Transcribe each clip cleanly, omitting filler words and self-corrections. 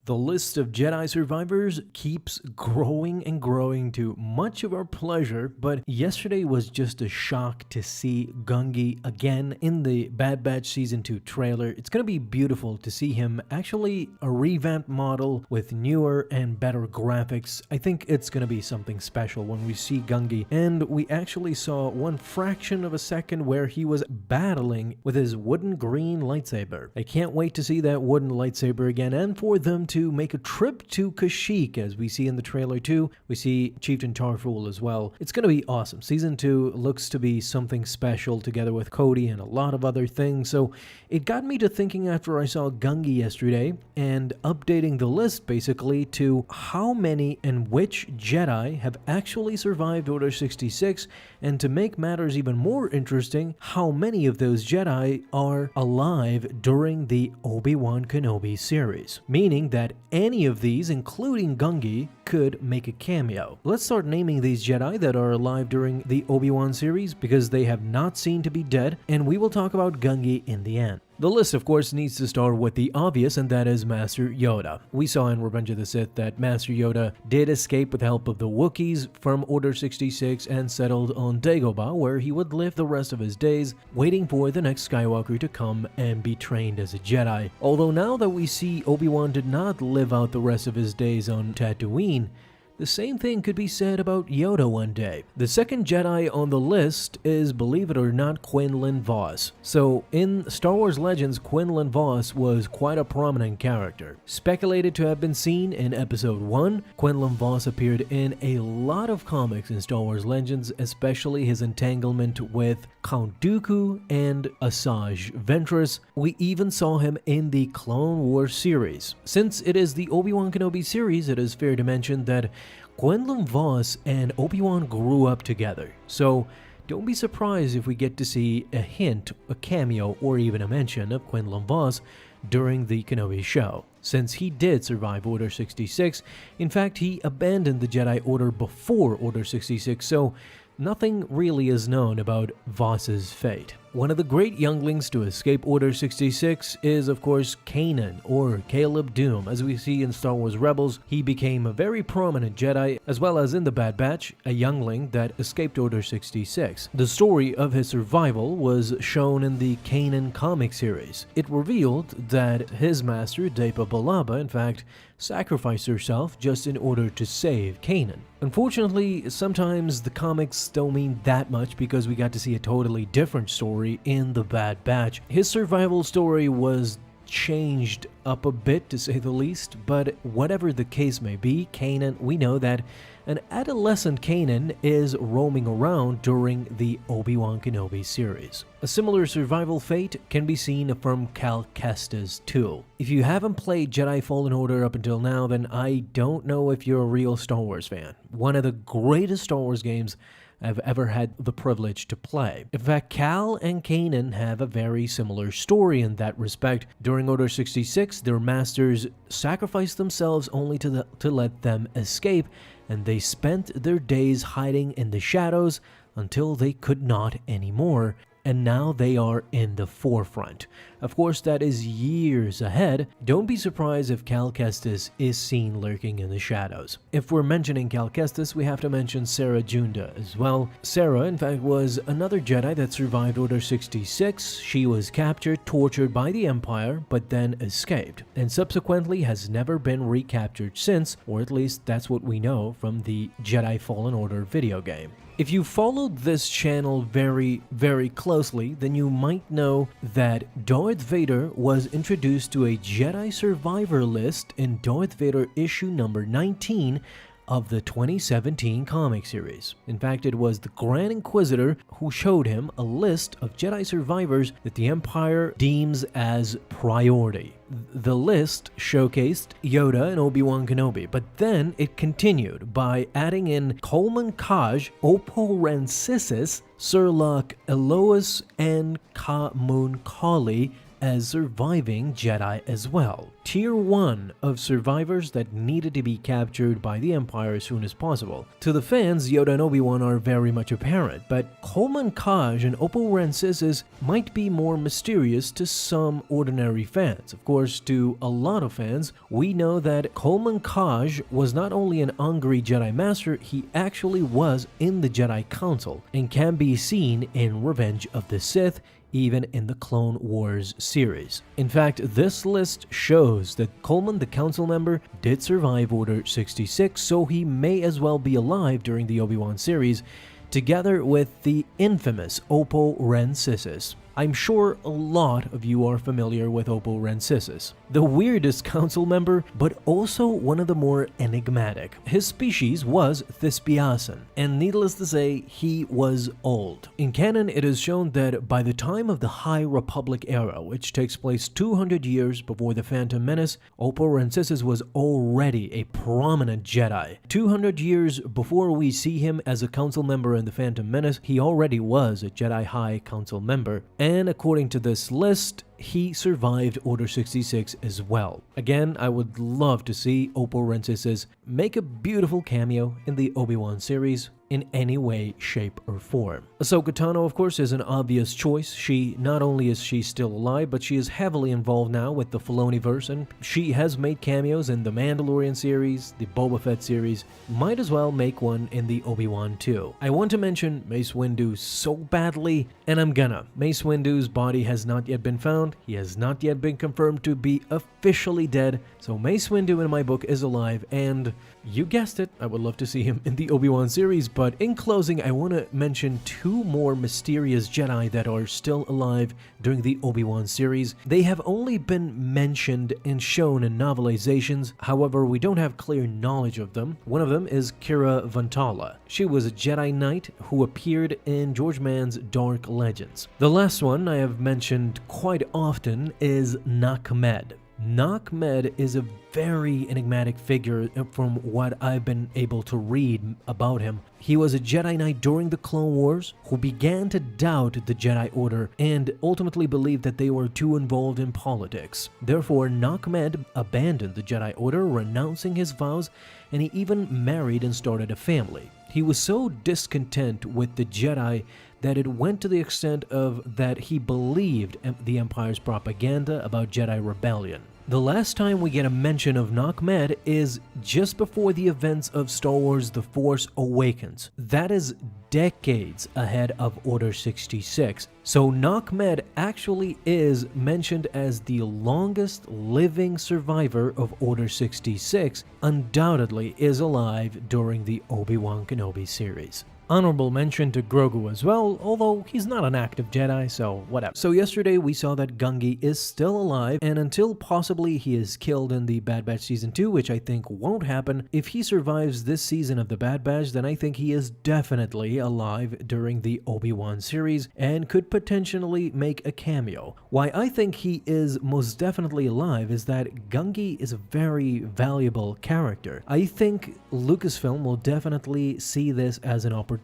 The list of Jedi survivors keeps growing and growing to much of our pleasure, but yesterday was just a shock to see Gungi again in the Bad Batch Season 2 trailer. It's going to be beautiful to see him actually a revamped model with newer and better graphics. I think it's going to be something special when we see Gungi, and we actually saw one fraction of a second where he was battling with his wooden green lightsaber. I can't wait to see that wooden lightsaber again, and for them to make a trip to Kashyyyk, as we see in the trailer too. We see Chieftain Tarful as well. It's going to be awesome. Season 2 looks to be something special together with Cody and a lot of other things. So it got me to thinking after I saw Gungi yesterday and updating the list basically to how many and which Jedi have actually survived Order 66, and to make matters even more interesting, how many of those Jedi are alive during the Obi-Wan Kenobi series, meaning that any of these, including Gungi, could make a cameo. Let's start naming these Jedi that are alive during the Obi-Wan series because they have not seemed to be dead, and we will talk about Gungi in the end. The list, of course, needs to start with the obvious, and that is Master Yoda. We saw in Revenge of the Sith that Master Yoda did escape with the help of the Wookiees from Order 66 and settled on Dagobah, where he would live the rest of his days, waiting for the next Skywalker to come and be trained as a Jedi. Although now that we see Obi-Wan did not live out the rest of his days on Tatooine, the same thing could be said about Yoda one day. The second Jedi on the list is, believe it or not, Quinlan Vos. So, in Star Wars Legends, Quinlan Vos was quite a prominent character. Speculated to have been seen in Episode 1, Quinlan Vos appeared in a lot of comics in Star Wars Legends, especially his entanglement with Count Dooku and Asajj Ventress. We even saw him in the Clone Wars series. Since it is the Obi-Wan Kenobi series, it is fair to mention that Quinlan Vos and Obi-Wan grew up together, so don't be surprised if we get to see a hint, a cameo, or even a mention of Quinlan Vos during the Kenobi show. Since he did survive Order 66, in fact he abandoned the Jedi Order before Order 66, so nothing really is known about Vos's fate. One of the great younglings to escape Order 66 is, of course, Kanan, or Caleb Dume. As we see in Star Wars Rebels, he became a very prominent Jedi, as well as in the Bad Batch, a youngling that escaped Order 66. The story of his survival was shown in the Kanan comic series. It revealed that his master, Depa Billaba, in fact, sacrificed herself just in order to save Kanan. Unfortunately, sometimes the comics don't mean that much because we got to see a totally different story in the Bad Batch. His survival story was changed up a bit, to say the least, but whatever the case may be, Kanan, we know that an adolescent Kanan is roaming around during the Obi-Wan Kenobi series. A similar survival fate can be seen from Cal Kestis too. If you haven't played Jedi Fallen Order up until now, then I don't know if you're a real Star Wars fan. One of the greatest Star Wars games I've ever had the privilege to play. In fact, Cal and Kanan have a very similar story in that respect. During Order 66, their masters sacrificed themselves only to let them escape, and they spent their days hiding in the shadows until they could not anymore. And now they are in the forefront. Of course, that is years ahead. Don't be surprised if Cal Kestis is seen lurking in the shadows. If we're mentioning Cal Kestis, we have to mention Cere Junda as well. Cere, in fact, was another Jedi that survived Order 66. She was captured, tortured by the Empire, but then escaped, and subsequently has never been recaptured since, or at least that's what we know from the Jedi Fallen Order video game. If you followed this channel very, very closely, then you might know that Darth Vader was introduced to a Jedi survivor list in Darth Vader issue number 19 of the 2017 comic series. In fact, it was the Grand Inquisitor who showed him a list of Jedi survivors that the Empire deems as priority. The list showcased Yoda and Obi-Wan Kenobi, but then it continued by adding in Coleman Kaj, Oppo Rancisis, Sirlock Elois, and Ka Moon Kali as surviving Jedi as well. Tier 1 of survivors that needed to be captured by the Empire as soon as possible. To the fans, Yoda and Obi-Wan are very much apparent, but Coleman Kaj and Oppo Rancisis might be more mysterious to some ordinary fans. Of course, to a lot of fans, we know that Coleman Kaj was not only an hungry Jedi Master, he actually was in the Jedi Council and can be seen in Revenge of the Sith, even in the Clone Wars series. In fact, this list shows that Coleman, the council member, did survive Order 66, so he may as well be alive during the Obi-Wan series, together with the infamous Oppo Rancisis. I'm sure a lot of you are familiar with Oppo Rancisis, the weirdest council member, but also one of the more enigmatic. His species was Thespiasan, and needless to say, he was old. In canon, it is shown that by the time of the High Republic era, which takes place 200 years before the Phantom Menace, Oppo Rancisis was already a prominent Jedi. 200 years before we see him as a council member in the Phantom Menace, he already was a Jedi High Council member. And according to this list, he survived Order 66 as well. Again, I would love to see Oppo Rancisis make a beautiful cameo in the Obi-Wan series in any way, shape, or form. Ahsoka Tano, of course, is an obvious choice. Not only is she still alive, but she is heavily involved now with the Filoniverse, and she has made cameos in the Mandalorian series, the Boba Fett series. Might as well make one in the Obi-Wan too. I want to mention Mace Windu so badly, and I'm gonna. Mace Windu's body has not yet been found. He has not yet been confirmed to be officially dead, so Mace Windu in my book is alive, and you guessed it, I would love to see him in the Obi-Wan series. But in closing, I want to mention two more mysterious Jedi that are still alive during the Obi-Wan series. They have only been mentioned and shown in novelizations, however, we don't have clear knowledge of them. One of them is Kira Vantala. She was a Jedi Knight who appeared in George Mann's Dark Legends. The last one I have mentioned quite often is Nakmed. Nakmed is a very enigmatic figure from what I've been able to read about him. He was a Jedi Knight during the Clone Wars who began to doubt the Jedi Order and ultimately believed that they were too involved in politics. Therefore, Nakmed abandoned the Jedi Order, renouncing his vows, and he even married and started a family. He was so discontent with the Jedi that it went to the extent of that he believed the Empire's propaganda about Jedi rebellion. The last time we get a mention of Nakmed is just before the events of Star Wars The Force Awakens. That is decades ahead of Order 66. So Nakmed actually is mentioned as the longest living survivor of Order 66, undoubtedly is alive during the Obi-Wan Kenobi series. Honorable mention to Grogu as well, although he's not an active Jedi, so whatever. So yesterday we saw that Gungi is still alive, and until possibly he is killed in the Bad Batch Season 2, which I think won't happen, if he survives this season of the Bad Batch, then I think he is definitely alive during the Obi-Wan series, and could potentially make a cameo. Why I think he is most definitely alive is that Gungi is a very valuable character. I think Lucasfilm will definitely see this as an opportunity.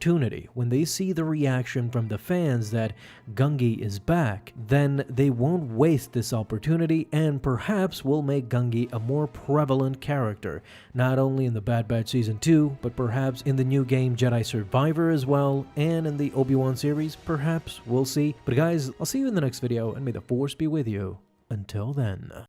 When they see the reaction from the fans that Gungi is back, then they won't waste this opportunity and perhaps will make Gungi a more prevalent character, not only in the Bad Batch Season 2, but perhaps in the new game Jedi Survivor as well, and in the Obi-Wan series, perhaps, we'll see. But guys, I'll see you in the next video, and may the Force be with you. Until then.